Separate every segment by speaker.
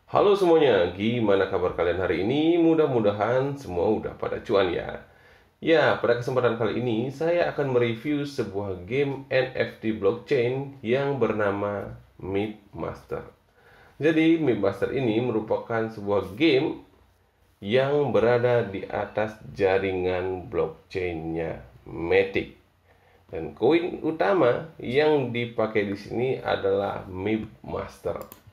Speaker 1: Halo semuanya, gimana kabar kalian hari ini? Mudah-mudahan semua udah pada cuan ya. Ya, pada kesempatan kali ini saya akan mereview sebuah game NFT blockchain yang bernama MIP-Master. Jadi, MIP-Master ini merupakan sebuah game yang berada di atas jaringan blockchainnya Matic. Dan koin utama yang dipakai di sini adalah MIP-Master.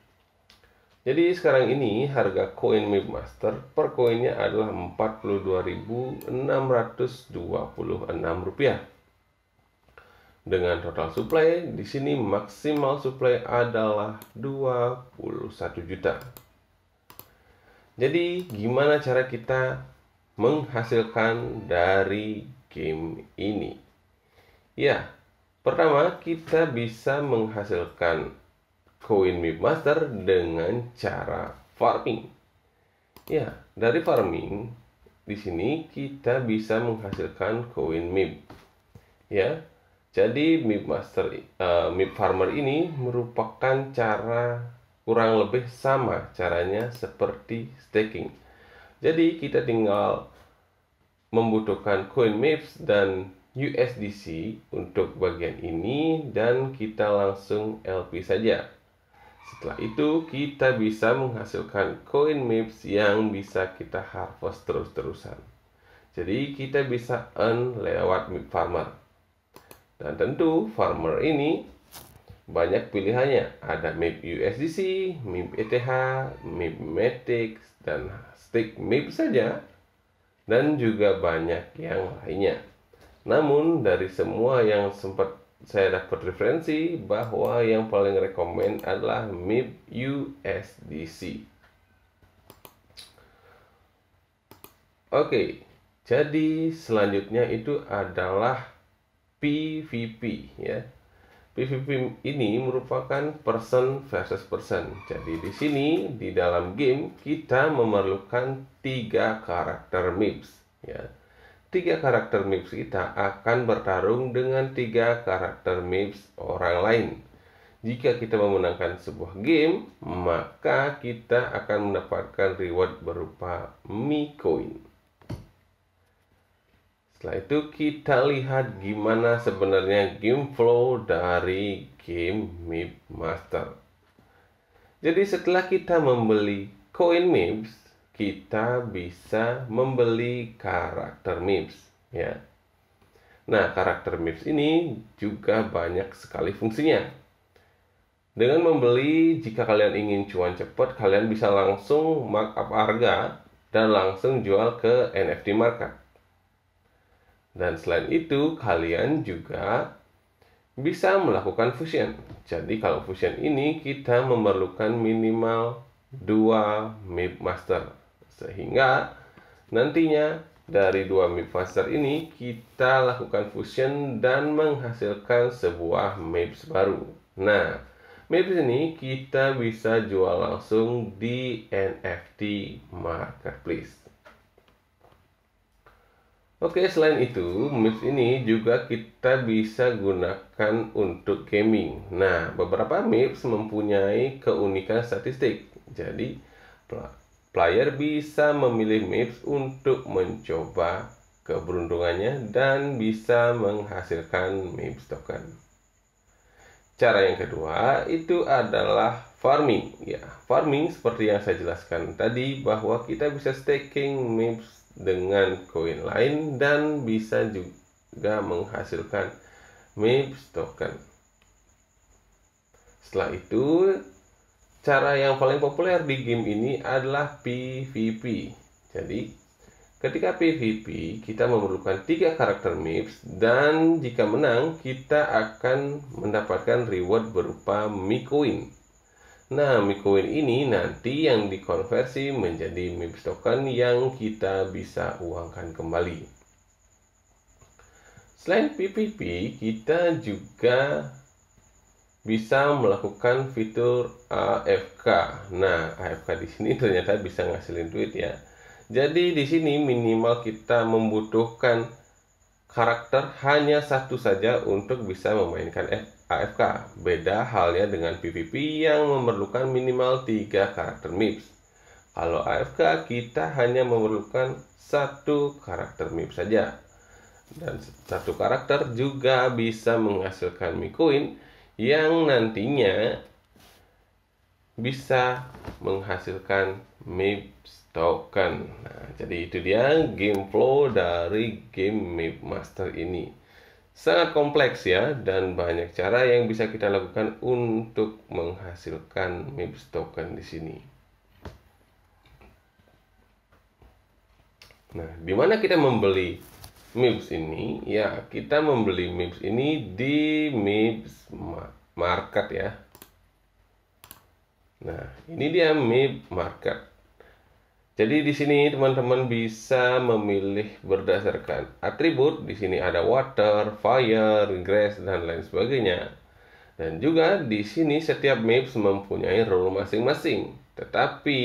Speaker 1: Jadi sekarang ini harga koin MIP Master per koinnya adalah Rp42.626. Dengan total supply di sini maksimal supply adalah 21 juta. Jadi gimana cara kita menghasilkan dari game ini? Ya, pertama kita bisa menghasilkan koin MIP Master dengan cara farming. Ya, dari farming di sini kita bisa menghasilkan koin MIP. Ya, jadi MIP Farmer ini merupakan cara kurang lebih sama caranya seperti staking. Jadi kita tinggal membutuhkan koin MIPS dan USDC untuk bagian ini dan kita langsung LP saja. Setelah itu kita bisa menghasilkan koin MIPS yang bisa kita harvest terus-terusan. Jadi kita bisa earn lewat MIP Farmer. Dan tentu farmer ini banyak pilihannya. Ada MIP USDC, MIP ETH, MIP Matic, dan stake MIP saja. Dan juga banyak yang lainnya. Namun dari semua yang sempat saya dapat referensi bahwa yang paling rekomend adalah MIP USDC. Oke, jadi selanjutnya itu adalah PvP ya. PvP ini merupakan person versus person. Jadi di sini di dalam game kita memerlukan 3 karakter MIPS ya. 3 karakter MIPS kita akan bertarung dengan 3 karakter MIPS orang lain. Jika kita memenangkan sebuah game, maka kita akan mendapatkan reward berupa Mi Coin. Setelah itu kita lihat gimana sebenarnya game flow dari game MIP Master. Jadi setelah kita membeli koin MIPS, kita bisa membeli karakter MIPS ya. Nah, karakter MIPS ini juga banyak sekali fungsinya. Dengan membeli, jika kalian ingin cuan cepat, kalian bisa langsung markup harga dan langsung jual ke NFT market. Dan selain itu, kalian juga bisa melakukan fusion. Jadi kalau fusion ini kita memerlukan minimal 2 MIP Master. Sehingga nantinya dari 2 MIP Master ini kita lakukan fusion dan menghasilkan sebuah MIPS baru. Nah, MIPS ini kita bisa jual langsung di NFT Marketplace. Oke, selain itu, MIPS ini juga kita bisa gunakan untuk gaming. Nah, beberapa MIPS mempunyai keunikan statistik. Jadi, player bisa memilih MIPS untuk mencoba keberuntungannya dan bisa menghasilkan MIPS token. Cara yang kedua itu adalah farming. Ya, farming seperti yang saya jelaskan tadi bahwa kita bisa staking MIPS dengan koin lain dan bisa juga menghasilkan MIPS token. Setelah itu, cara yang paling populer di game ini adalah PvP. Jadi, ketika PvP, kita memerlukan 3 karakter MIPS dan jika menang, kita akan mendapatkan reward berupa Mi Coin. Nah, Mi Coin ini nanti yang dikonversi menjadi MIPS token yang kita bisa uangkan kembali. Selain PvP, kita juga bisa melakukan fitur AFK. Nah, AFK di sini ternyata bisa ngasilin duit ya. Jadi di sini minimal kita membutuhkan karakter hanya satu saja untuk bisa memainkan AFK. Beda halnya dengan PvP yang memerlukan minimal 3 karakter MIPS. Kalau AFK kita hanya memerlukan 1 karakter MIPS saja. Dan 1 karakter juga bisa menghasilkan MICoin yang nantinya bisa menghasilkan MIPS token. Nah, jadi itu dia game flow dari game MIP Master ini. Sangat kompleks ya, dan banyak cara yang bisa kita lakukan untuk menghasilkan MIPS token di sini. Nah, di mana kita membeli MIPS ini? Ya, kita membeli MIPS ini di MIPS Market ya. Nah, ini dia MIP Market. Jadi di sini teman-teman bisa memilih berdasarkan atribut. Di sini ada water, fire, grass, dan lain sebagainya. Dan juga di sini setiap MIPS mempunyai role masing-masing. Tetapi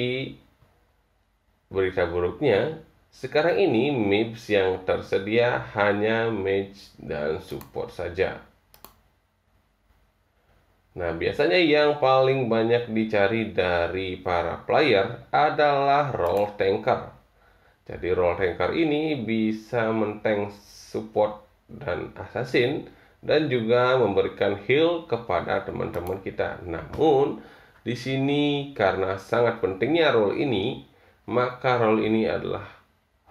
Speaker 1: berita buruknya, sekarang ini MIPS yang tersedia hanya mage dan support saja. Nah, biasanya yang paling banyak dicari dari para player adalah role tanker. Jadi role tanker ini bisa men-tank support dan assassin dan juga memberikan heal kepada teman-teman kita. Namun, di sini karena sangat pentingnya role ini, maka role ini adalah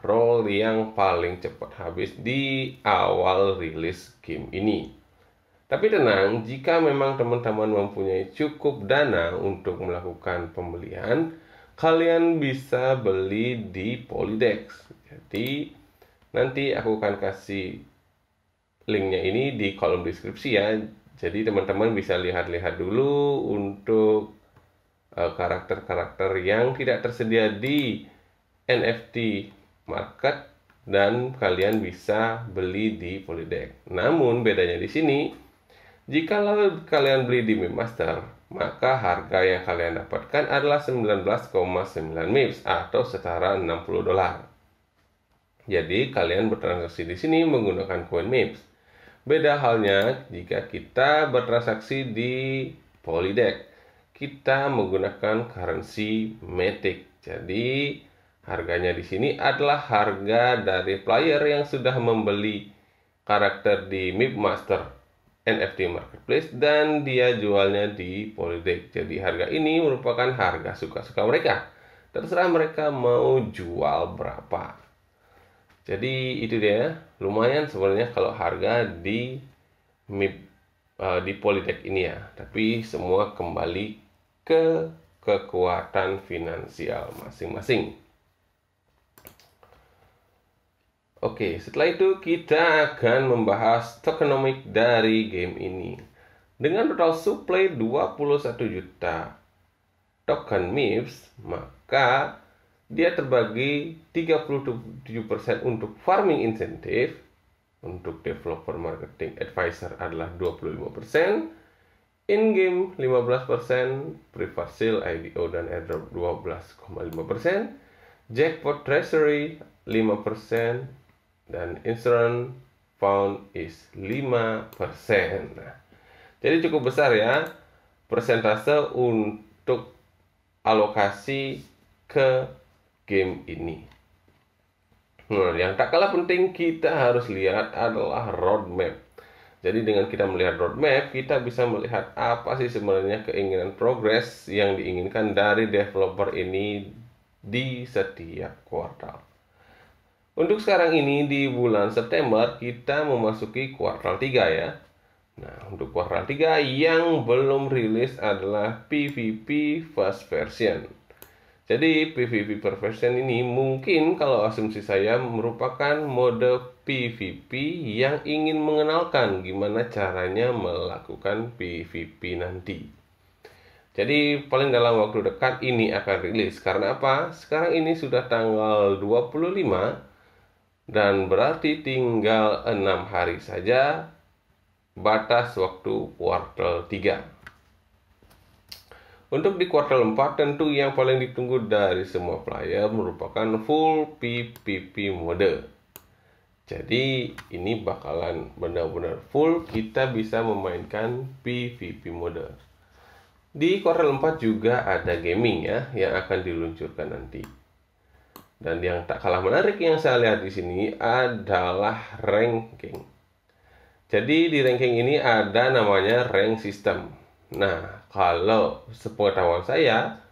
Speaker 1: role yang paling cepat habis di awal rilis game ini. Tapi tenang, jika memang teman-teman mempunyai cukup dana untuk melakukan pembelian, kalian bisa beli di Polydex. Jadi, nanti aku akan kasih linknya ini di kolom deskripsi ya. Jadi teman-teman bisa lihat-lihat dulu untuk karakter-karakter yang tidak tersedia di NFT Market dan kalian bisa beli di Polydex. Namun bedanya di sini, jika kalian beli di MIP Master, maka harga yang kalian dapatkan adalah 19,9 MIPS atau setara $60. Jadi kalian bertransaksi di sini menggunakan koin MIPS. Beda halnya jika kita bertransaksi di Polydex, kita menggunakan currency Matic. Jadi harganya di sini adalah harga dari player yang sudah membeli karakter di MIP Master NFT Marketplace dan dia jualnya di Polydex. Jadi harga ini merupakan harga suka-suka mereka. Terserah mereka mau jual berapa. Jadi itu dia, lumayan sebenarnya kalau harga di MIP di Polydex ini ya. Tapi semua kembali ke kekuatan finansial masing-masing. Oke, setelah itu kita akan membahas tokenomics dari game ini. Dengan total supply 21 juta token MIPS, maka dia terbagi 37% untuk farming incentive, untuk developer marketing advisor adalah 25%, in-game 15%, private sale, IDO, dan airdrop 12,5%, jackpot treasury 5%, dan insurance fund is 5%. Nah, jadi cukup besar ya persentase untuk alokasi ke game ini. Nah, yang tak kalah penting kita harus lihat adalah roadmap. Jadi dengan kita melihat roadmap, kita bisa melihat apa sih sebenarnya keinginan progres yang diinginkan dari developer ini di setiap kuartal. Untuk sekarang ini di bulan September kita memasuki kuartal 3 ya. Nah, untuk kuartal 3 yang belum rilis adalah PvP first version. Jadi PvP first version ini mungkin kalau asumsi saya merupakan mode PvP yang ingin mengenalkan gimana caranya melakukan PvP nanti. Jadi paling dalam waktu dekat ini akan rilis. Karena apa? Sekarang ini sudah tanggal 25 dan berarti tinggal 6 hari saja batas waktu kuartal 3. Untuk di kuartal 4 tentu yang paling ditunggu dari semua player merupakan full PvP mode. Jadi ini bakalan benar-benar full, kita bisa memainkan PvP mode. Di kuartal 4 juga ada gaming ya yang akan diluncurkan nanti. Dan yang tak kalah menarik yang saya lihat di sini adalah ranking. Jadi di ranking ini ada namanya rank system. Nah, kalau sepengetahuan saya,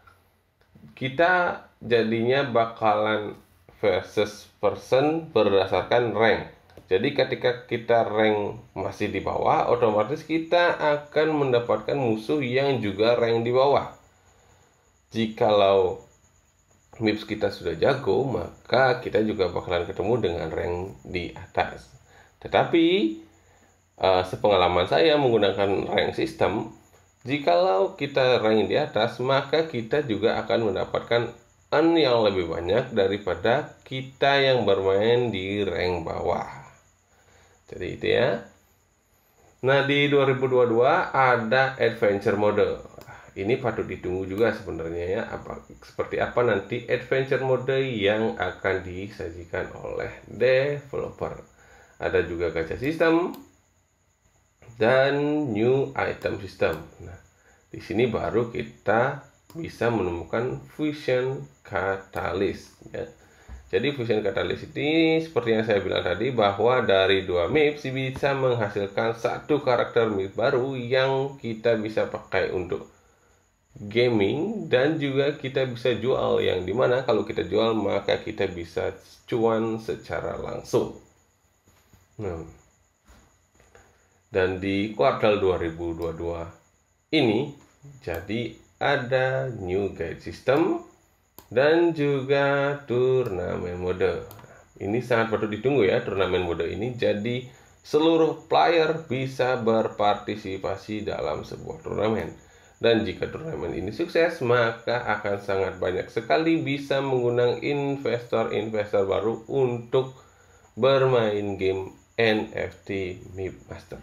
Speaker 1: kita jadinya bakalan versus person berdasarkan rank. Jadi ketika kita rank masih di bawah, otomatis kita akan mendapatkan musuh yang juga rank di bawah. Jikalau MIPS kita sudah jago, maka kita juga bakalan ketemu dengan rank di atas. Tetapi sepengalaman saya menggunakan rank system, jikalau kita rank di atas, maka kita juga akan mendapatkan earn yang lebih banyak daripada kita yang bermain di rank bawah. Jadi itu ya. Nah, di 2022 ada adventure mode. Ini patut ditunggu juga sebenarnya ya, seperti apa nanti adventure mode yang akan disajikan oleh developer. Ada juga gacha system dan new item system. Nah, di sini baru kita bisa menemukan fusion catalyst ya. Jadi fusion catalyst ini seperti yang saya bilang tadi, bahwa dari 2 MIPS bisa menghasilkan satu karakter MIPS baru yang kita bisa pakai untuk gaming, dan juga kita bisa jual, yang dimana kalau kita jual maka kita bisa cuan secara langsung. Dan di kuartal 2022 ini jadi ada new guide system dan juga turnamen mode. Ini sangat patut ditunggu ya, turnamen mode ini. Jadi seluruh player bisa berpartisipasi dalam sebuah turnamen. Dan jika turnamen ini sukses, maka akan sangat banyak sekali bisa mengundang investor-investor baru untuk bermain game NFT MIP Master.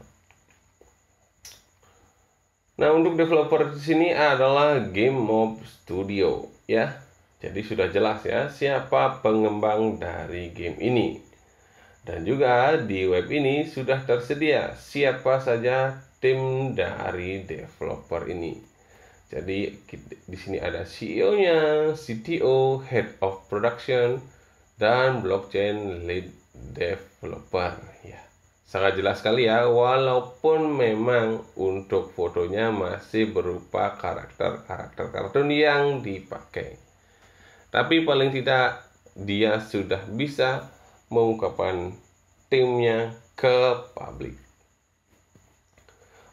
Speaker 1: Nah, untuk developer di sini adalah Game Mob Studio ya. Jadi sudah jelas ya siapa pengembang dari game ini. Dan juga di web ini sudah tersedia siapa saja tim dari developer ini. Jadi di sini ada CEO-nya, CTO, Head of Production, dan Blockchain Lead Developer ya. Sangat jelas sekali ya, walaupun memang untuk fotonya masih berupa karakter-karakter kartun yang dipakai. Tapi paling tidak dia sudah bisa mengungkapkan timnya ke publik.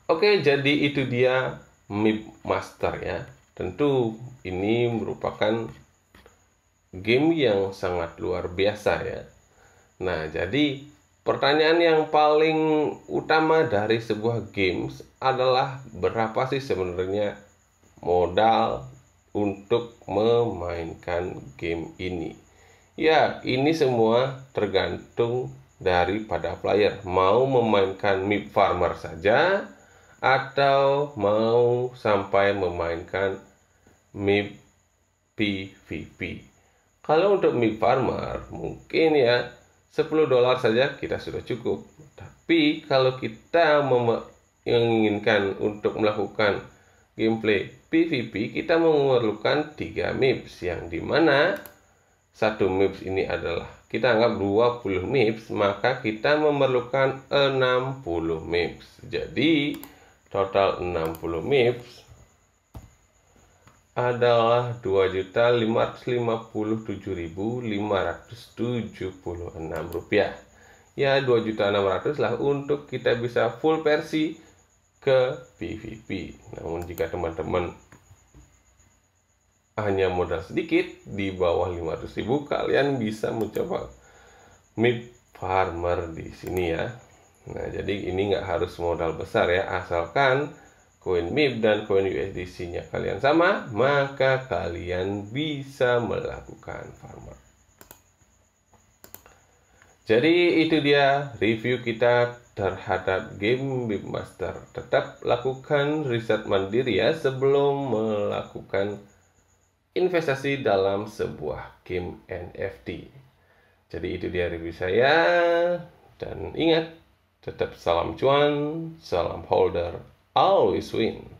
Speaker 1: Oke, jadi itu dia MIP Master ya. Tentu ini merupakan game yang sangat luar biasa ya. Nah, jadi pertanyaan yang paling utama dari sebuah games adalah berapa sih sebenarnya modal untuk memainkan game ini. Ya, ini semua tergantung daripada player. Mau memainkan MIP Farmer saja atau mau sampai memainkan MIP PvP. Kalau untuk MIP Farmer mungkin ya $10 saja kita sudah cukup. Tapi kalau kita menginginkan untuk melakukan gameplay PvP, kita memerlukan 3 MIPS, yang dimana satu MIPS ini adalah kita anggap 20 MIPS, maka kita memerlukan 60 MIPS. Jadi total 60 MIPS adalah Rp2.557.576. Ya, 2.600.000 lah untuk kita bisa full versi ke PvP. Namun jika teman-teman hanya modal sedikit di bawah 500.000, kalian bisa mencoba MIP Farmer di sini ya. Nah, jadi ini nggak harus modal besar ya, asalkan koin MIP dan koin USDC-nya kalian sama, maka kalian bisa melakukan farmer. Jadi itu dia review kita terhadap game MIP Master. Tetap lakukan riset mandiri ya sebelum melakukan investasi dalam sebuah game NFT. Jadi itu dia review saya. Dan ingat, tetap salam cuan, salam holder, always win.